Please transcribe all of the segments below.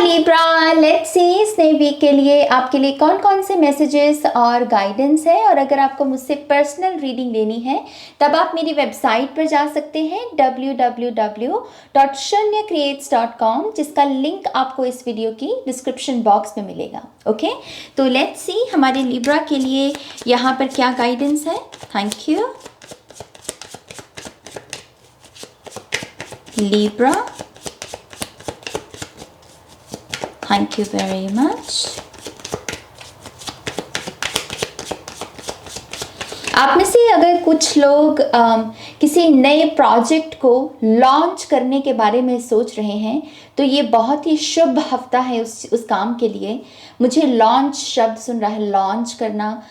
Libra, let's see इस नए week के लिए आपके लिए कौन कौन से मैसेजेस और गाइडेंस है। और अगर आपको मुझसे पर्सनल रीडिंग लेनी है तब आप मेरी वेबसाइट पर जा सकते हैं www.shunyacreates.com, जिसका लिंक आपको इस वीडियो की डिस्क्रिप्शन बॉक्स में मिलेगा। ओके, तो लेट्स सी हमारे लिब्रा के लिए यहाँ पर क्या गाइडेंस है। Thank you Libra, thank you very much। आप में से अगर कुछ लोग किसी नए प्रोजेक्ट को लॉन्च करने के बारे में सोच रहे हैं तो ये बहुत ही शुभ हफ्ता है उस काम के लिए। मुझे लॉन्च शब्द सुन रहा है, लॉन्च करना।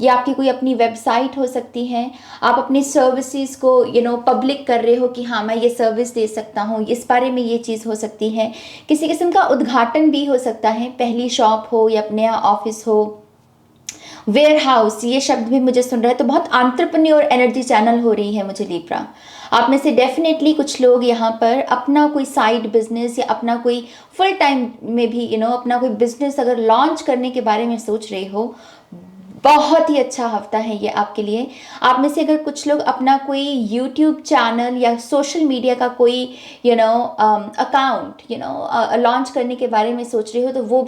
ये आपकी कोई अपनी वेबसाइट हो सकती है, आप अपनी सर्विसेज को पब्लिक कर रहे हो कि हाँ मैं ये सर्विस दे सकता हूँ, इस बारे में ये चीज़ हो सकती है। किसी किस्म का उद्घाटन भी हो सकता है, पहली शॉप हो या नया ऑफिस हो, वेयर हाउस, ये शब्द भी मुझे सुन रहा है। तो बहुत एंटरप्रेन्योर एनर्जी चैनल हो रही है मुझे लिब्रा। आप में से डेफिनेटली कुछ लोग यहाँ पर अपना कोई साइड बिजनेस या अपना कोई फुल टाइम में भी अपना कोई बिजनेस अगर लॉन्च करने के बारे में सोच रहे हो, बहुत ही अच्छा हफ्ता है ये आपके लिए। आप में से अगर कुछ लोग अपना कोई यूट्यूब चैनल या सोशल मीडिया का कोई अकाउंट लॉन्च करने के बारे में सोच रहे हो तो वो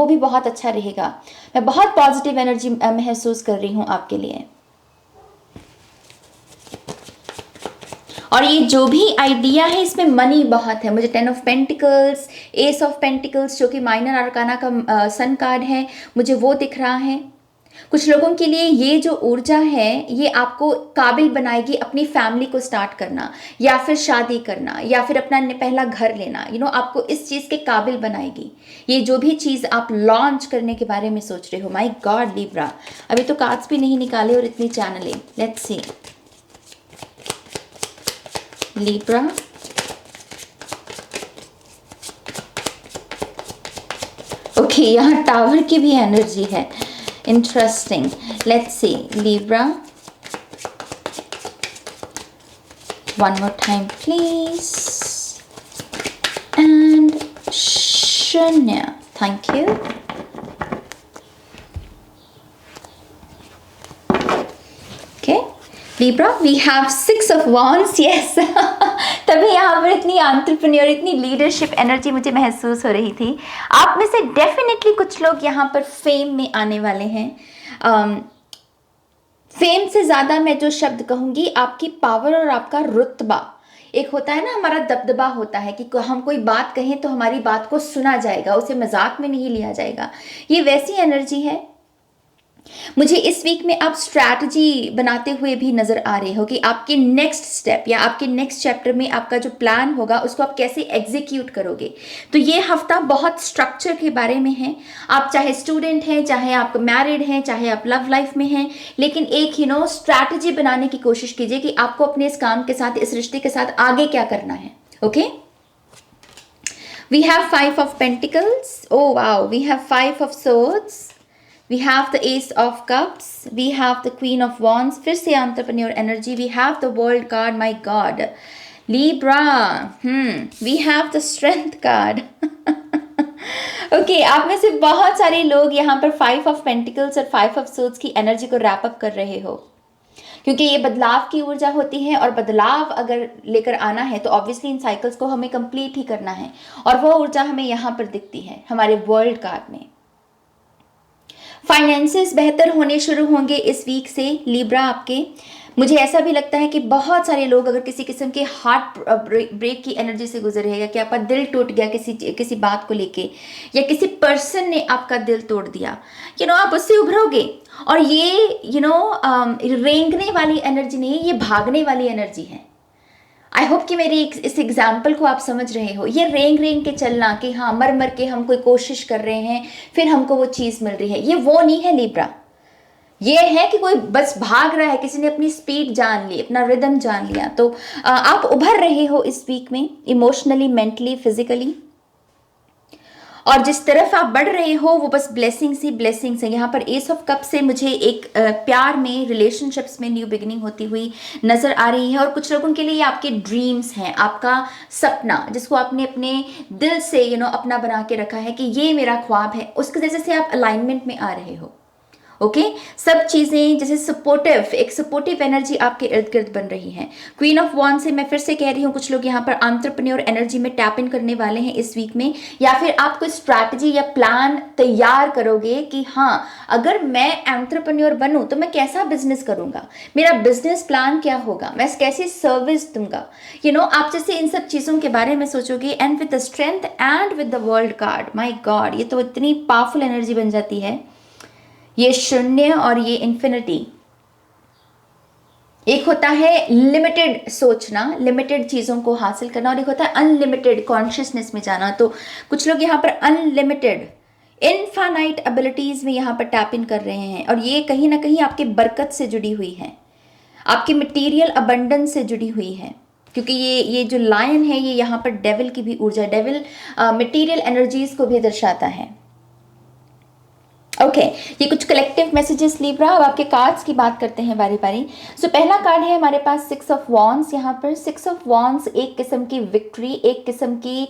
भी बहुत अच्छा रहेगा। मैं बहुत पॉजिटिव एनर्जी महसूस कर रही हूँ आपके लिए। और ये जो भी आइडिया है इसमें मनी बहुत है। मुझे 10 of pentacles, S of pentacles जो कि माइनर आर्काना का सन कार्ड है, मुझे वो दिख रहा है। कुछ लोगों के लिए ये जो ऊर्जा है ये आपको काबिल बनाएगी अपनी फैमिली को स्टार्ट करना या फिर शादी करना या फिर अपना पहला घर लेना। आपको इस चीज़ के काबिल बनाएगी ये जो भी चीज़ आप लॉन्च करने के बारे में सोच रहे हो। माय गॉड लिब्रा, अभी तो कार्ड्स भी नहीं निकाले और इतनी चैनलें। लेट्स सी लिब्रा, ओके यहाँ टावर की भी एनर्जी है, interesting. Let's see Libra, one more time please, and शून्य, thank you. Okay Libra, we have 6 of wands, yes तभी यहाँ पर इतनी एंटरप्रेन्योर, इतनी लीडरशिप एनर्जी मुझे महसूस हो रही थी। आप में से डेफिनेटली कुछ लोग यहाँ पर फेम में आने वाले हैं। फेम से ज़्यादा मैं जो शब्द कहूँगी आपकी पावर और आपका रुतबा। एक होता है ना हमारा दबदबा होता है कि हम कोई बात कहें तो हमारी बात को सुना जाएगा, उसे मजाक में नहीं लिया जाएगा। ये वैसी एनर्जी है। मुझे इस वीक में आप स्ट्रैटेजी बनाते हुए भी नजर आ रहे हो कि आपके नेक्स्ट स्टेप या आपके नेक्स्ट चैप्टर में आपका जो प्लान होगा उसको आप कैसे एग्जीक्यूट करोगे। तो ये हफ्ता बहुत स्ट्रक्चर के बारे में है। आप चाहे स्टूडेंट हैं, चाहे आप मैरिड हैं, चाहे आप लव लाइफ में हैं, लेकिन एक स्ट्रैटेजी बनाने की कोशिश कीजिए कि आपको अपने इस काम के साथ, इस रिश्ते के साथ आगे क्या करना है। Okay, we have 5 of pentacles, oh wow, we have 5 of swords, we have the ace of cups, we have the queen of wands, फिर से entrepreneur energy, we have the world card, my god libra, we have the strength card okay, आप में से बहुत सारे लोग यहाँ पर 5 of pentacles और 5 of swords की एनर्जी को रैप अप कर रहे हो, क्योंकि ये बदलाव की ऊर्जा होती है और बदलाव अगर लेकर आना है तो ऑब्वियसली इन साइकिल्स को हमें कंप्लीट ही करना है। और वो ऊर्जा हमें यहाँ पर दिखती है हमारे वर्ल्ड कार्ड में। फाइनेंसेस बेहतर होने शुरू होंगे इस वीक से लिब्रा आपके। मुझे ऐसा भी लगता है कि बहुत सारे लोग अगर किसी किस्म के हार्ट ब्रेक की एनर्जी से गुजर रहेगा कि आपका दिल टूट गया किसी बात को लेके, या किसी पर्सन ने आपका दिल तोड़ दिया, आप उससे उभरोगे। और ये रेंगने वाली एनर्जी नहीं है, ये भागने वाली एनर्जी है। आई होप कि मेरी इस एग्जाम्पल को आप समझ रहे हो। ये रेंग के चलना कि हाँ मर के हम कोई कोशिश कर रहे हैं फिर हमको वो चीज़ मिल रही है, ये वो नहीं है लिब्रा। ये है कि कोई बस भाग रहा है, किसी ने अपनी स्पीड जान ली, अपना रिदम जान लिया। तो आप उभर रहे हो इस वीक में, इमोशनली, मेंटली, फिजिकली। और जिस तरफ आप बढ़ रहे हो वो बस ब्लेसिंग्स ही ब्लेसिंग्स है। यहाँ पर एस ऑफ कप से मुझे एक प्यार में, रिलेशनशिप्स में न्यू बिगिनिंग होती हुई नजर आ रही है। और कुछ लोगों के लिए ये आपके ड्रीम्स हैं, आपका सपना जिसको आपने अपने दिल से अपना बना के रखा है कि ये मेरा ख्वाब है, उसके वजह से आप अलाइनमेंट में आ रहे हो। ओके सब चीजें जैसे सपोर्टिव, एक सपोर्टिव एनर्जी आपके इर्द गिर्द बन रही है। क्वीन ऑफ वॉन्ड से मैं फिर से कह रही हूँ, कुछ लोग यहाँ पर एंटरप्रेन्योर एनर्जी में टैप इन करने वाले हैं इस वीक में, या फिर आप कोई स्ट्रैटेजी या प्लान तैयार करोगे कि हाँ अगर मैं एंटरप्रेन्योर बनूं तो मैं कैसा बिजनेस करूंगा, मेरा बिजनेस प्लान क्या होगा, मैं कैसी सर्विस दूंगा। आप जैसे इन सब चीजों के बारे में सोचोगे। And with the strength and with the world card, my God, ये तो इतनी पावरफुल एनर्जी बन जाती है। ये शून्य और ये इन्फिनिटी, एक होता है लिमिटेड सोचना, लिमिटेड चीज़ों को हासिल करना, और एक होता है अनलिमिटेड कॉन्शियसनेस में जाना। तो कुछ लोग यहाँ पर अनलिमिटेड इनफाइनाइट एबिलिटीज़ में यहाँ पर टैप इन कर रहे हैं, और ये कहीं ना कहीं आपकी बरकत से जुड़ी हुई है, आपकी मटीरियल अबंडेंस से जुड़ी हुई है। क्योंकि ये जो लायन है ये यहाँ पर डेविल की भी ऊर्जा, डेविल मटीरियल एनर्जीज को भी दर्शाता है। ओके ये कुछ कलेक्टिव मैसेजेस लिब्रा। अब आपके कार्ड्स की बात करते हैं बारी बारी। सो पहला कार्ड है हमारे पास 6 ऑफ वॉन्ड्स। यहाँ पर 6 ऑफ वॉन्ड्स एक किस्म की विक्ट्री, एक किस्म की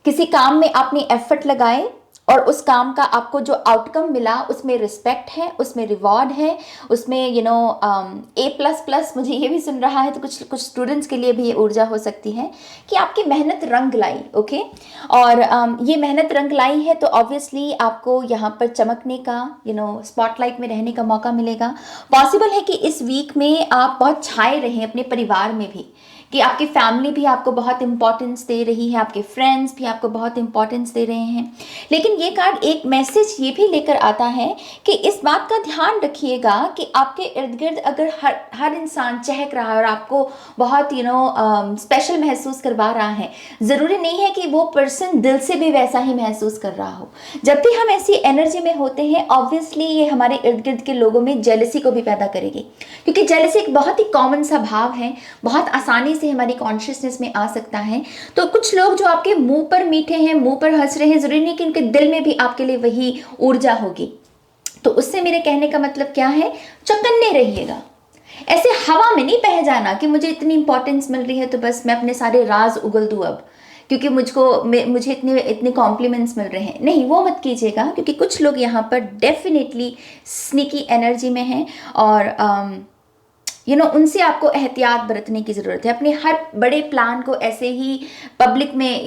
किसी काम में आपने एफर्ट लगाए और उस काम का आपको जो आउटकम मिला उसमें रिस्पेक्ट है, उसमें रिवॉर्ड है, उसमें A++ मुझे ये भी सुन रहा है। तो कुछ स्टूडेंट्स के लिए भी ये ऊर्जा हो सकती है कि आपकी मेहनत रंग लाई। ओके और ये मेहनत रंग लाई है तो ऑब्वियसली आपको यहाँ पर चमकने का, स्पॉटलाइट में रहने का मौका मिलेगा। पॉसिबल है कि इस वीक में आप बहुत छाए रहें अपने परिवार में भी, कि आपकी फैमिली भी आपको बहुत इंपॉर्टेंस दे रही है, आपके फ्रेंड्स भी आपको बहुत इंपॉर्टेंस दे रहे हैं। लेकिन ये कार्ड एक मैसेज ये भी लेकर आता है कि इस बात का ध्यान रखिएगा कि आपके इर्द गिर्द अगर हर इंसान चहक रहा है और आपको बहुत स्पेशल महसूस करवा रहा है, ज़रूरी नहीं है कि वो पर्सन दिल से भी वैसा ही महसूस कर रहा हो। जब भी हम ऐसी एनर्जी में होते हैं ऑब्वियसली ये हमारे इर्द गिर्द के लोगों में जेलसी को भी पैदा करेगी, क्योंकि जेलसी एक बहुत ही कॉमन सा भाव है, बहुत आसानी से हमारी कॉन्शियसनेस में आ सकता है। तो कुछ लोग जो आपके मुंह पर मीठे हैं, मुंह पर हंस रहे हैं, जरूरी नहीं कि उनके दिल में भी आपके लिए वही ऊर्जा होगी। तो उससे मेरे कहने का मतलब क्या है, चौकन्ने रहिएगा। ऐसे हवा में नहीं बह जाना कि मुझे इतनी इंपॉर्टेंस मिल रही है तो बस मैं अपने सारे राज उगल दूं अब, क्योंकि मुझे इतने कॉम्प्लीमेंट्स मिल रहे हैं। नहीं, वो मत कीजिएगा, क्योंकि कुछ लोग यहाँ पर डेफिनेटली स्नीकी एनर्जी में हैं और उनसे आपको एहतियात बरतने की ज़रूरत है। अपने हर बड़े प्लान को ऐसे ही पब्लिक में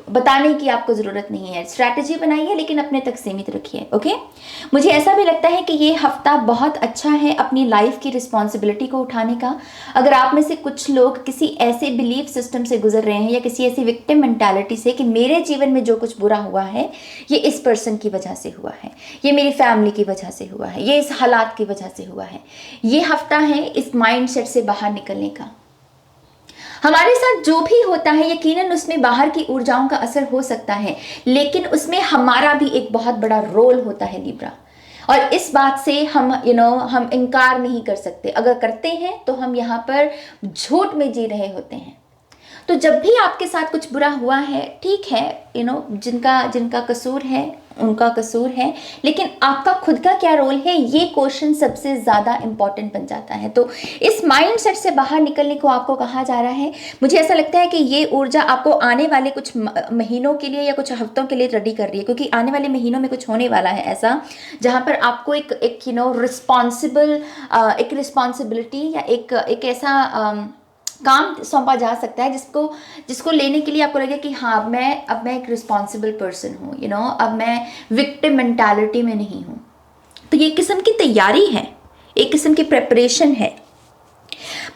बताने की आपको ज़रूरत नहीं है। स्ट्रैटेजी बनाइए लेकिन अपने तक सीमित रखिए। ओके मुझे ऐसा भी लगता है कि ये हफ्ता बहुत अच्छा है अपनी लाइफ की रिस्पॉन्सिबिलिटी को उठाने का। अगर आप में से कुछ लोग किसी ऐसे बिलीफ सिस्टम से गुजर रहे हैं या किसी ऐसी विक्टिम मेंटालिटी से कि मेरे जीवन में जो कुछ बुरा हुआ है ये इस पर्सन की वजह से हुआ है, ये मेरी फैमिली की वजह से हुआ है, ये इस हालात की वजह से हुआ है, ये हफ्ता है इस माइंडसेट से बाहर निकलने का। हमारे साथ जो भी होता है यकीनन उसमें बाहर की ऊर्जाओं का असर हो सकता है, लेकिन उसमें हमारा भी एक बहुत बड़ा रोल होता है लिब्रा, और इस बात से हम इनकार नहीं कर सकते। अगर करते हैं तो हम यहाँ पर झूठ में जी रहे होते हैं। तो जब भी आपके साथ कुछ बुरा हुआ है, ठीक है, जिनका कसूर है उनका कसूर है, लेकिन आपका खुद का क्या रोल है, ये क्वेश्चन सबसे ज़्यादा इंपॉर्टेंट बन जाता है। तो इस माइंडसेट से बाहर निकलने को आपको कहा जा रहा है। मुझे ऐसा लगता है कि ये ऊर्जा आपको आने वाले कुछ महीनों के लिए या कुछ हफ्तों के लिए रेडी कर रही है, क्योंकि आने वाले महीनों में कुछ होने वाला है ऐसा जहाँ पर आपको एक रिस्पॉन्सिबिलिटी या एक ऐसा काम सौंपा जा सकता है जिसको लेने के लिए आपको लगे कि हाँ अब मैं एक रिस्पॉन्सिबल पर्सन हूँ, अब मैं विक्टिम मेंटालिटी में नहीं हूँ। तो ये किस्म की तैयारी है, एक किस्म की प्रेपरेशन है।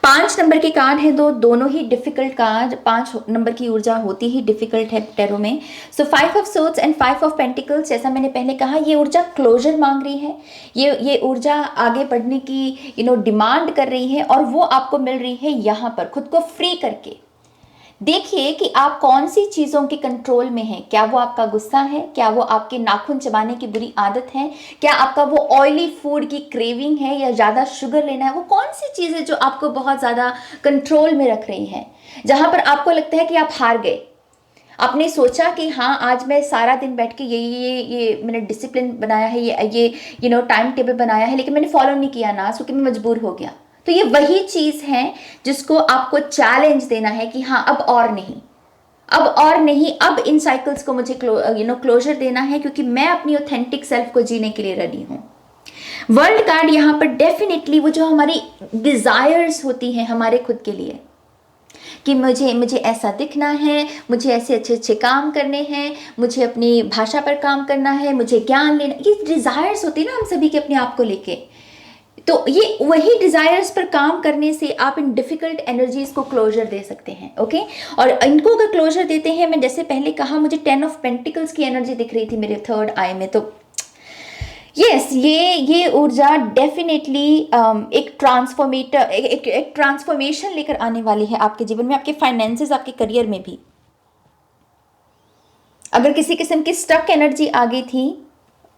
5 नंबर के कार्ड है दोनों ही डिफिकल्ट कार्ड। 5 नंबर की ऊर्जा होती ही डिफिकल्ट है टैरो में। सो 5 of swords and 5 of pentacles, जैसा मैंने पहले कहा, ये ऊर्जा क्लोजर मांग रही है, ये ऊर्जा आगे बढ़ने की डिमांड कर रही है, और वो आपको मिल रही है यहाँ पर खुद को फ्री करके। देखिए कि आप कौन सी चीज़ों के कंट्रोल में हैं। क्या वो आपका गुस्सा है, क्या वो आपके नाखून चबाने की बुरी आदत है, क्या आपका वो ऑयली फूड की क्रेविंग है या ज़्यादा शुगर लेना है। वो कौन सी चीज़ है जो आपको बहुत ज़्यादा कंट्रोल में रख रही है, जहाँ पर आपको लगता है कि आप हार गए, आपने सोचा कि हाँ आज मैं सारा दिन बैठ के ये मैंने डिसिप्लिन बनाया है, ये टाइम टेबल बनाया है, लेकिन मैंने फॉलो नहीं किया ना, क्योंकि मैं मजबूर हो गया। तो ये वही चीज़ है जिसको आपको चैलेंज देना है कि हाँ अब और नहीं, अब और नहीं, अब इन साइकिल्स को मुझे क्लोजर देना है, क्योंकि मैं अपनी ऑथेंटिक सेल्फ को जीने के लिए रेडी हूँ। वर्ल्ड कार्ड यहाँ पर डेफिनेटली वो जो हमारी डिजायर्स होती हैं हमारे खुद के लिए, कि मुझे ऐसा दिखना है, मुझे ऐसे अच्छे अच्छे काम करने हैं, मुझे अपनी भाषा पर काम करना है, मुझे ज्ञान लेना, ये डिजायर्स होती है ना हम सभी के अपने आप को लेके। तो ये वही डिजायर्स पर काम करने से आप इन डिफिकल्ट एनर्जीज को क्लोजर दे सकते हैं। ओके, और इनको अगर क्लोजर देते हैं, मैं जैसे पहले कहा मुझे 10 ऑफ पेंटिकल्स की एनर्जी दिख रही थी मेरे थर्ड आई में, तो यस ये ऊर्जा डेफिनेटली एक ट्रांसफॉर्मेशन लेकर आने वाली है आपके जीवन में, आपके फाइनेंसेस, आपके करियर में भी। अगर किसी किस्म की स्टक एनर्जी आ गई थी,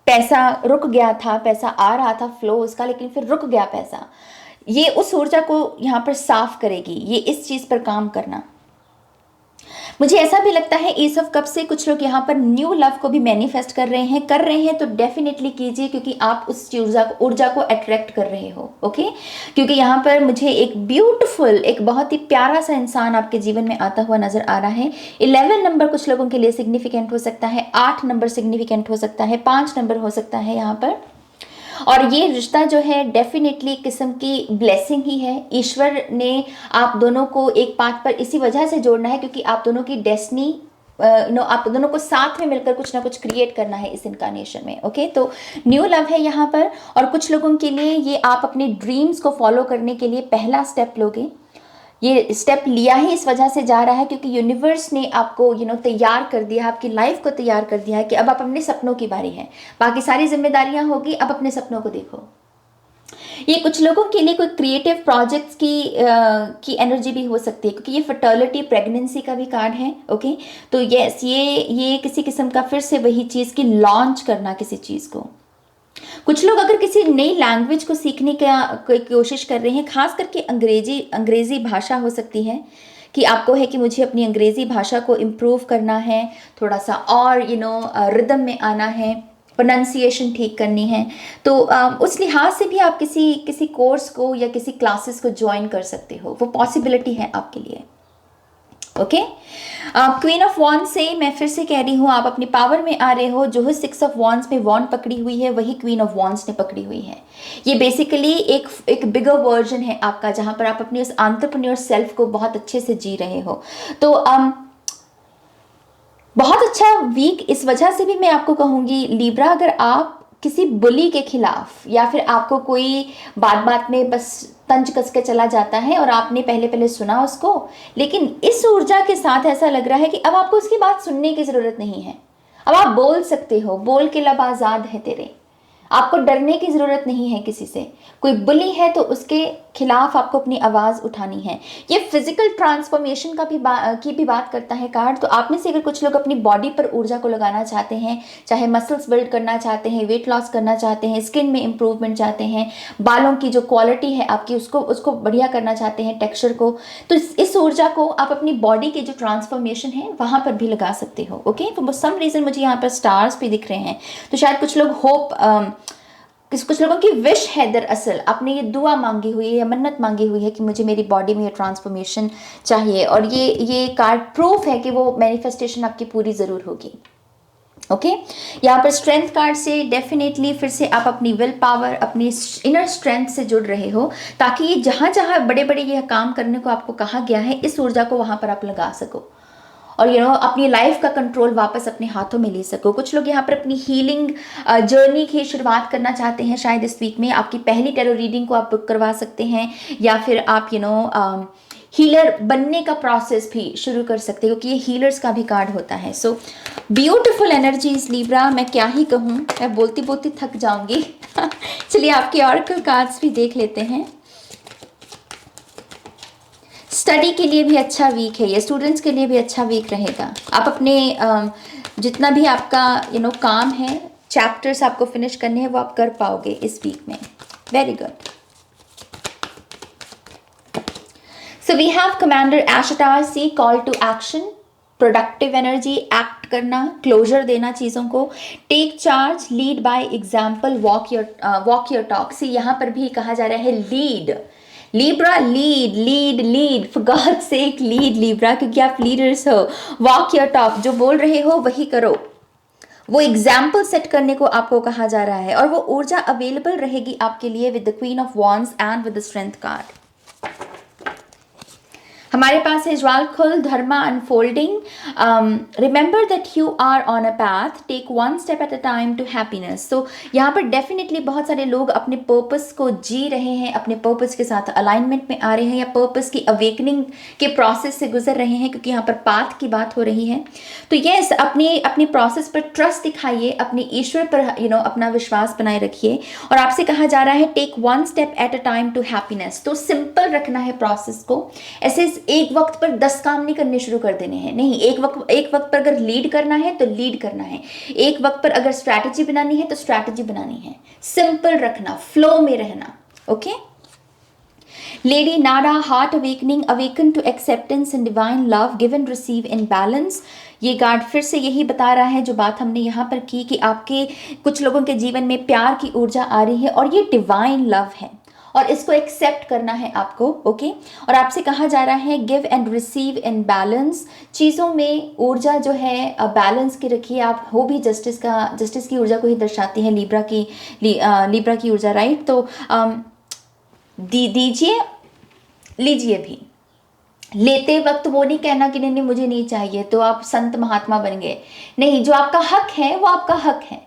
पैसा रुक गया था, पैसा आ रहा था फ्लो उसका, लेकिन फिर रुक गया पैसा, ये उस ऊर्जा को यहाँ पर साफ करेगी, ये इस चीज पर काम करना। मुझे ऐसा भी लगता है एस ऑफ कप से कुछ लोग यहाँ पर न्यू लव को भी मैनिफेस्ट कर रहे हैं, तो डेफिनेटली कीजिए, क्योंकि आप उस ऊर्जा को अट्रैक्ट कर रहे हो। ओके, क्योंकि यहाँ पर मुझे एक ब्यूटीफुल, एक बहुत ही प्यारा सा इंसान आपके जीवन में आता हुआ नजर आ रहा है। 11 नंबर कुछ लोगों के लिए सिग्निफिकेंट हो सकता है, 8 नंबर सिग्निफिकेंट हो सकता है, 5 नंबर हो सकता है यहाँ पर। और ये रिश्ता जो है डेफिनेटली एक किस्म की ब्लेसिंग ही है। ईश्वर ने आप दोनों को एक पाथ पर इसी वजह से जोड़ना है, क्योंकि आप दोनों की डेस्टिनी आप दोनों को साथ में मिलकर कुछ ना कुछ क्रिएट करना है इस इनकारनेशन में। ओके, तो न्यू लव है यहाँ पर। और कुछ लोगों के लिए ये आप अपने ड्रीम्स को फॉलो करने के लिए पहला स्टेप लोगे। ये स्टेप लिया ही इस वजह से जा रहा है क्योंकि यूनिवर्स ने आपको तैयार कर दिया, आपकी लाइफ को तैयार कर दिया है कि अब आप अपने सपनों की बारी है, बाकी सारी जिम्मेदारियां होगी, अब अपने सपनों को देखो। ये कुछ लोगों के लिए कोई क्रिएटिव प्रोजेक्ट्स की एनर्जी भी हो सकती है, क्योंकि ये फर्टिलिटी, प्रेगनेंसी का भी कार्ड है। ओके, तो यस, ये किसी किस्म का फिर से वही चीज़ की लॉन्च करना किसी चीज़ को। कुछ लोग अगर किसी नई लैंग्वेज को सीखने की कोशिश कर रहे हैं, खास करके अंग्रेजी भाषा हो सकती है कि आपको है कि मुझे अपनी अंग्रेजी भाषा को इम्प्रूव करना है, थोड़ा सा और रिदम में आना है, प्रोनाउंसिएशन ठीक करनी है, तो उस लिहाज से भी आप किसी कोर्स को या किसी क्लासेस को ज्वाइन कर सकते हो, वो पॉसिबिलिटी है आपके लिए। ओके, क्वीन ऑफ वॉन्ड से मैं फिर से कह रही हूँ, आप अपनी पावर में आ रहे हो। जो है 6 ऑफ वॉन्ड्स में वॉन्ड पकड़ी हुई है, वही क्वीन ऑफ वॉन्ड्स ने पकड़ी हुई है। ये बेसिकली एक बिगर वर्जन है आपका, जहाँ पर आप अपनी उस एंटरप्रेन्योर सेल्फ को बहुत अच्छे से जी रहे हो। तो बहुत अच्छा वीक इस वजह से भी मैं आपको कहूँगी लिब्रा, अगर आप किसी बुली के खिलाफ, या फिर आपको कोई बात बात में बस तंज कस के चला जाता है और आपने पहले सुना उसको, लेकिन इस ऊर्जा के साथ ऐसा लग रहा है कि अब आपको उसकी बात सुनने की ज़रूरत नहीं है। अब आप बोल सकते हो, बोल के लब आज़ाद है तेरे, आपको डरने की ज़रूरत नहीं है किसी से। कोई बुली है तो उसके खिलाफ आपको अपनी आवाज़ उठानी है। ये फिजिकल ट्रांसफॉर्मेशन की भी बात करता है कार्ड। तो आप में से अगर कुछ लोग अपनी बॉडी पर ऊर्जा को लगाना चाहते हैं, चाहे मसल्स बिल्ड करना चाहते हैं, वेट लॉस करना चाहते हैं, स्किन में इंप्रूवमेंट चाहते हैं, बालों की जो क्वालिटी है आपकी उसको बढ़िया करना चाहते हैं, टेक्सचर को, तो इस ऊर्जा को आप अपनी बॉडी की जो ट्रांसफॉर्मेशन है वहाँ पर भी लगा सकते हो। ओके, फॉर सम रीज़न मुझे यहाँ पर स्टार्स भी दिख रहे हैं, तो शायद कुछ लोग कुछ लोगों की विश है, दरअसल आपने ये दुआ मांगी हुई है या मन्नत मांगी हुई है कि मुझे मेरी बॉडी में ये ट्रांसफॉर्मेशन चाहिए, और ये कार्ड प्रूफ है कि वो मैनिफेस्टेशन आपकी पूरी ज़रूर होगी। ओके, यहाँ पर स्ट्रेंथ कार्ड से डेफिनेटली फिर से आप अपनी विल पावर, अपनी इनर स्ट्रेंथ से जुड़ रहे हो, ताकि ये जहाँ जहाँ बड़े बड़े ये काम करने को आपको कहा गया है, इस ऊर्जा को वहाँ पर आप लगा सको और अपनी लाइफ का कंट्रोल वापस अपने हाथों में ले सको। कुछ लोग यहाँ पर अपनी हीलिंग जर्नी की शुरुआत करना चाहते हैं, शायद इस वीक में आपकी पहली टैरो रीडिंग को आप बुक करवा सकते हैं, या फिर आप हीलर बनने का प्रोसेस भी शुरू कर सकते हो, क्योंकि ये हीलर्स का भी कार्ड होता है। सो ब्यूटिफुल एनर्जीज लिब्रा, मैं क्या ही कहूँ, मैं बोलती बोलती थक जाऊंगी। चलिए आपके ऑरेकल कार्ड्स भी देख लेते हैं। स्टडी के लिए भी अच्छा वीक है ये, स्टूडेंट्स के लिए भी अच्छा वीक रहेगा। आप अपने जितना भी आपका काम है, चैप्टर्स आपको फिनिश करने हैं, वो आप कर पाओगे इस वीक में। Very good. So we have commander Ashtar see, call to action, productive energy, act करना, क्लोजर देना चीज़ों को, take charge, lead by example, walk your talk. See यहाँ पर भी कहा जा रहा है lead, Libra lead lead lead, for God sake lead Libra, क्योंकि आप लीडर्स हो। वॉक योर टॉक, जो बोल रहे हो वही करो, वो एग्जाम्पल सेट करने को आपको कहा जा रहा है। और वो ऊर्जा अवेलेबल रहेगी आपके लिए with the queen of wands and with the strength card. हमारे पास है ज्वाल खुल, dharma unfolding, remember that you are on a path, take one step at a time to happiness. तो यहाँ पर डेफिनेटली बहुत सारे लोग अपने पर्पस को जी रहे हैं, अपने पर्पस के साथ अलाइनमेंट में आ रहे हैं, या पर्पस की अवेकनिंग के प्रोसेस से गुजर रहे हैं, क्योंकि यहाँ पर पाथ की बात हो रही है। तो यस, अपने प्रोसेस पर ट्रस्ट दिखाइए, अपने ईश्वर पर अपना विश्वास बनाए रखिए। और आपसे कहा जा रहा है take one step at a time to happiness. तो सिंपल रखना है प्रोसेस को, ऐसे एक वक्त पर 10 काम नहीं करने शुरू कर देने हैं, नहीं। एक वक्त पर अगर लीड करना है तो लीड करना है, एक वक्त पर अगर स्ट्रैटेजी बनानी है तो स्ट्रैटेजी बनानी है। सिंपल रखना, फ्लो में रहना। Okay. Lady Nada, heart awakening, awaken to acceptance and divine love, give and receive in balance. ये कार्ड फिर से यही बता रहा है जो बात हमने यहाँ पर की, कि आपके कुछ लोगों के जीवन में प्यार की ऊर्जा आ रही है और ये डिवाइन लव है, और इसको एक्सेप्ट करना है आपको। ओके। और आपसे कहा जा रहा है give and receive in balance. चीज़ों में ऊर्जा जो है बैलेंस की रखिए। आप हो भी जस्टिस की ऊर्जा को ही दर्शाती है लिब्रा की ऊर्जा, राइट। तो दीजिए, लीजिए भी। लेते वक्त वो नहीं कहना कि नहीं मुझे नहीं चाहिए तो आप संत महात्मा बन गए, नहीं। जो आपका हक है वो आपका हक है।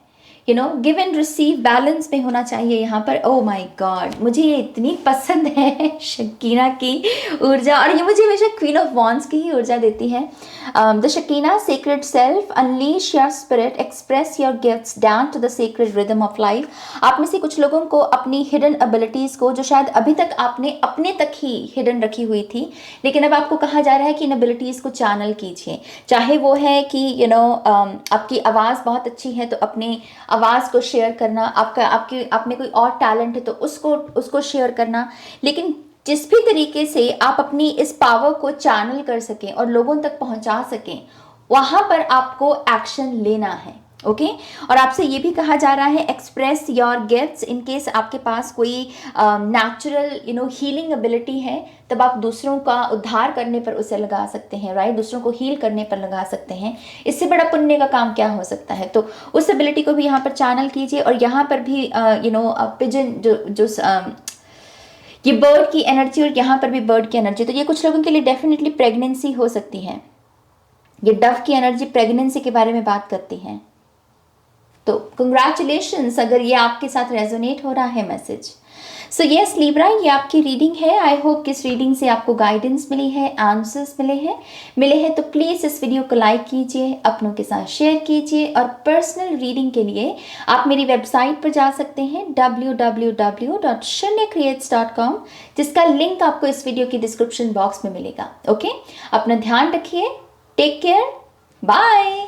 गिव एंड रिसीव बैलेंस में होना चाहिए यहाँ पर। ओ माय गॉड, मुझे ये इतनी पसंद है शकीना की ऊर्जा, और ये मुझे हमेशा क्वीन ऑफ वॉन्ड्स की ही ऊर्जा देती है। The Shekinah sacred self, unleash your spirit, express your gifts down to the sacred rhythm of life. आप में से कुछ लोगों को अपनी हिडन एबिलिटीज़ को, जो शायद अभी तक आपने अपने तक ही हिडन रखी हुई थी, लेकिन अब आपको कहा जा रहा है कि इन एबिलिटीज़ को चैनल कीजिए। चाहे वो है कि आपकी आवाज़ बहुत अच्छी है तो अपने आवाज़ को शेयर करना, आप में कोई और टैलेंट है तो उसको शेयर करना, लेकिन जिस भी तरीके से आप अपनी इस पावर को चैनल कर सकें और लोगों तक पहुंचा सकें, वहाँ पर आपको एक्शन लेना है। ओके। और आपसे ये भी कहा जा रहा है express your gifts. In case आपके पास कोई नेचुरल हीलिंग एबिलिटी है, तब आप दूसरों का उद्धार करने पर उसे लगा सकते हैं, राइट। दूसरों को हील करने पर लगा सकते हैं। इससे बड़ा पुण्य का काम क्या हो सकता है। तो उस एबिलिटी को भी यहाँ पर चैनल कीजिए। और यहाँ पर भी पिजन जो ये बर्ड की एनर्जी, और यहाँ पर भी बर्ड की एनर्जी, तो ये कुछ लोगों के लिए डेफिनेटली प्रेगनेंसी हो सकती है। ये डव की एनर्जी प्रेगनेंसी के बारे में बात करती है। तो कंग्रेचुलेशंस अगर ये आपके साथ रेजोनेट हो रहा है मैसेज। सो यस लिब्रा, ये आपकी रीडिंग है। आई होप कि इस रीडिंग से आपको गाइडेंस मिली है, आंसर्स मिले हैं। तो प्लीज़ इस वीडियो को लाइक कीजिए, अपनों के साथ शेयर कीजिए, और पर्सनल रीडिंग के लिए आप मेरी वेबसाइट पर जा सकते हैं www.shunyacreates.com, जिसका लिंक आपको इस वीडियो की डिस्क्रिप्शन बॉक्स में मिलेगा। ओके। अपना ध्यान रखिए, टेक केयर, बाय।